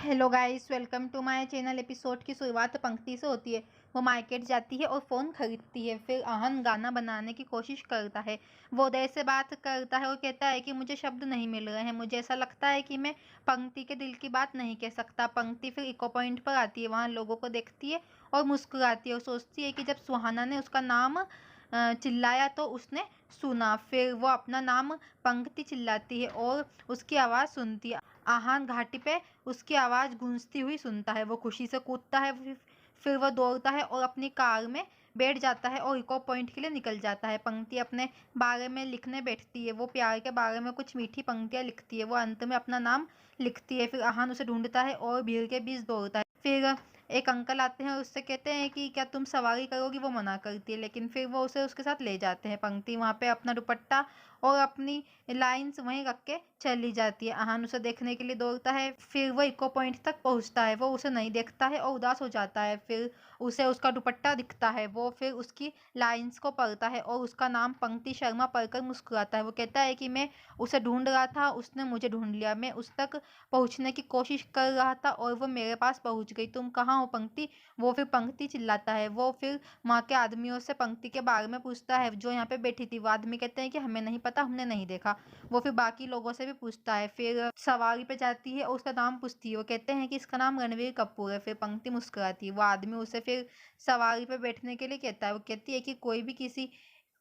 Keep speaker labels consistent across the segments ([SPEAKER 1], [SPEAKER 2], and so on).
[SPEAKER 1] Hello guys, welcome to my channel. Episode की शुरुआत पंक्ति से होती है। वो मार्केट जाती है और फ़ोन खरीदती है। फिर आहन गाना बनाने की कोशिश करता है। वो उदय से बात करता है और कहता है कि मुझे शब्द नहीं मिल रहे हैं। मुझे ऐसा लगता है कि मैं पंक्ति के दिल की बात नहीं कह सकता। पंक्ति फिर इको पॉइंट पर आती है। वहाँ लोगों को देखती है और मुस्कुराती है और सोचती है कि जब सुहाना ने उसका नाम चिल्लाया तो उसने सुना। फिर वो अपना नाम पंक्ति चिल्लाती है और उसकी आवाज़ सुनती है। आहान घाटी पे उसकी आवाज़ गूंजती हुई सुनता है। वो खुशी से कूदता है। फिर वो दौड़ता है और अपनी कार में बैठ जाता है और इको पॉइंट के लिए निकल जाता है। पंक्ति अपने बारे में लिखने बैठती है। वो प्यार के बारे में कुछ मीठी पंक्तियाँ लिखती है। वो अंत में अपना नाम लिखती है। फिर आहान उसे ढूंढता है और भीड़ के बीच दौड़ता है। फिर एक अंकल आते हैं और उससे कहते हैं कि क्या तुम सवारी करोगी। वो मना करती है, लेकिन फिर वो उसे उसके साथ ले जाते हैं। पंक्ति वहाँ पे अपना दुपट्टा और अपनी लाइन्स वहीं रख के चली जाती है। आहान उसे देखने के लिए दौड़ता है। फिर वो इको पॉइंट तक पहुँचता है। वो उसे नहीं देखता है और उदास हो जाता है। फिर उसे उसका दुपट्टा दिखता है। वो फिर उसकी लाइन्स को पढ़ता है और उसका नाम पंक्ति शर्मा पढ़कर मुस्कुराता है। वो कहता है कि मैं उसे ढूंढ रहा था, उसने मुझे ढूंढ लिया। मैं उस तक पहुँचने की कोशिश कर रहा था और वो मेरे पास पहुँच गई। तुम कहाँ हो पंक्ति। वो फिर पंक्ति चिल्लाता है। वो फिर वहाँ के आदमियों से पंक्ति के बारे में पूछता है जो यहाँ पे बैठी थी। वो आदमी कहते हैं कि हमें नहीं पता, हमने नहीं देखा। वो फिर बाकी लोगों से भी पूछता है। फिर सवारी पे जाती है और उसका नाम पूछती है। वो कहते हैं कि इसका नाम रणवीर कपूर है। फिर पंक्ति मुस्कुराती है। वो आदमी उसे फिर सवारी पे बैठने के लिए कहता है। वो कहती है कि कोई भी किसी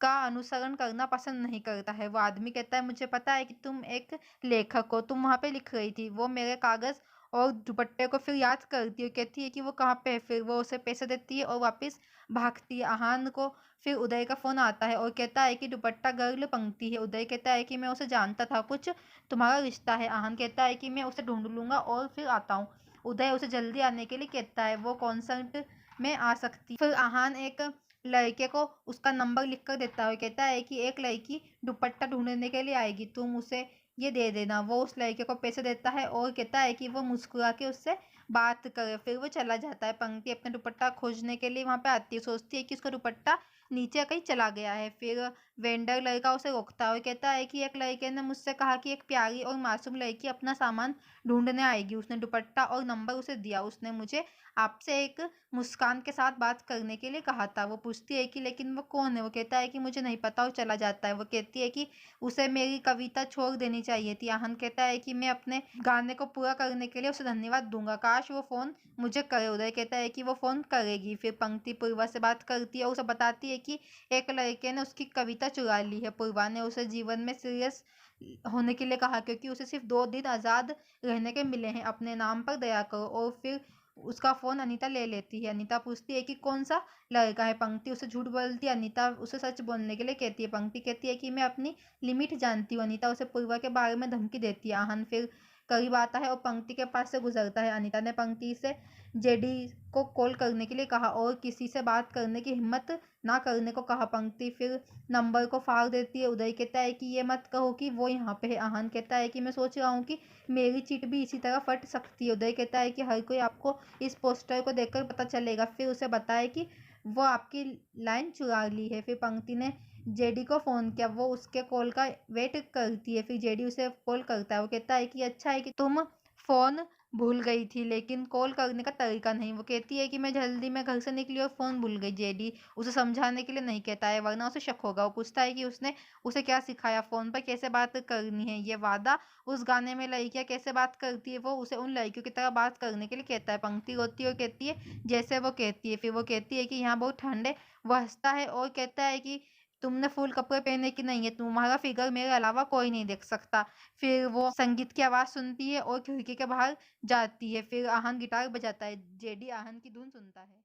[SPEAKER 1] का अनुसरण करना पसंद नहीं करता है। वो आदमी कहता है मुझे पता है कि तुम एक लेखक हो, तुम वहाँ पे लिख रही थी। वो मेरे कागज और दुपट्टे को फिर याद करती है। कहती है कि वो कहाँ पे है। फिर वो उसे पैसे देती है और वापस भागती है। आहान को फिर उदय का फोन आता है और कहता है कि दुपट्टा गर्ल पंक्ति है। उदय कहता है कि मैं उसे जानता था, कुछ तुम्हारा रिश्ता है। आहान कहता है कि मैं उसे ढूंढ लूंगा और फिर आता हूँ। उदय उसे जल्दी आने के लिए कहता है। वो कॉन्सर्ट में आ सकती। फिर आहान एक लड़के को उसका नंबर लिख कर देता है। कहता है कि एक लड़की दुपट्टा ढूंढने के लिए आएगी, तुम उसे ये दे देना। वो उस लड़के को पैसे देता है और कहता है कि वो मुस्कुरा के उससे बात करे। फिर वो चला जाता है। पंक्ति अपना दुपट्टा खोजने के लिए वहाँ पे आती है। सोचती है कि उसका दुपट्टा नीचे कहीं चला गया है। फिर वेंडर लड़का उसे रोकता है और कहता है कि एक लड़के ने मुझसे कहा कि एक प्यारी और मासूम लड़की अपना सामान ढूंढने आएगी। उसने दुपट्टा और नंबर उसे दिया। उसने मुझे आपसे एक मुस्कान के साथ बात करने के लिए कहा था। वो पूछती है कि लेकिन वो कौन है। वो कहता है कि मुझे नहीं पता और चला जाता है। वो कहती है कि उसे मेरी कविता छोड़ देनी चाहिए थी। आहन कहता है कि मैं अपने गाने को पूरा करने के लिए उसे धन्यवाद दूंगा, काश वो फ़ोन मुझे करे। उदय कहता है कि वो फ़ोन करेगी। फिर पंक्ति पूर्वा से बात करती है और उसे बताती है कि एक लड़के ने उसकी कविता चुरा ली है। पूर्वा ने उसे जीवन में सीरियस होने के लिए कहा क्योंकि उसे सिर्फ 2 दिन आज़ाद रहने के मिले हैं। अपने नाम पर दया करो। और फिर उसका फ़ोन अनीता ले लेती है। अनीता पूछती है कि कौन सा लड़का है। पंक्ति उसे झूठ बोलती है। अनीता उसे सच बोलने के लिए कहती है। पंक्ति कहती है कि मैं अपनी लिमिट जानती हूँ। अनीता उसे पूर्वा के बारे में धमकी देती है। आहन फिर करीब आता है और पंक्ति के पास से गुजरता है। अनीता ने पंक्ति से जेडी को कॉल करने के लिए कहा और किसी से बात करने की हिम्मत ना करने को कहा। पंक्ति फिर नंबर को फाड़ देती है। उदय कहता है कि ये मत कहो कि वो यहाँ पे है। आहन कहता है कि मैं सोच रहा हूँ कि मेरी चिट भी इसी तरह फट सकती है। उदय कहता है कि हर कोई आपको इस पोस्टर को देखकर पता चलेगा। फिर उसे बताए कि वो आपकी लाइन चुरा ली है। फिर पंक्ति ने जेडी को फ़ोन किया। वो उसके कॉल का वेट करती है। फिर जेडी उसे कॉल करता है। वो कहता है कि अच्छा है कि तुम फ़ोन भूल गई थी, लेकिन कॉल करने का तरीका नहीं। वो कहती है कि मैं जल्दी में घर से निकली और फ़ोन भूल गई। जेडी उसे समझाने के लिए नहीं कहता है वरना उसे शक होगा। वो पूछता है कि उसने उसे क्या सिखाया, फ़ोन पर कैसे बात करनी है, ये वादा उस गाने में लड़कियाँ कैसे बात करती है। वो उसे उन लड़कियों की तरह बात करने के लिए कहता है। पंक्ति रोती है और कहती है जैसे वो कहती है। फिर वो कहती है कि यहाँ बहुत ठंड है। वो हंसता है और कहता है कि तुमने फुल कपड़े पहने कि नहीं है, तुम्हारा फिगर मेरे अलावा कोई नहीं देख सकता। फिर वो संगीत की आवाज़ सुनती है और खिड़की के बाहर जाती है। फिर आहन गिटार बजाता है। जेडी आहन की धुन सुनता है।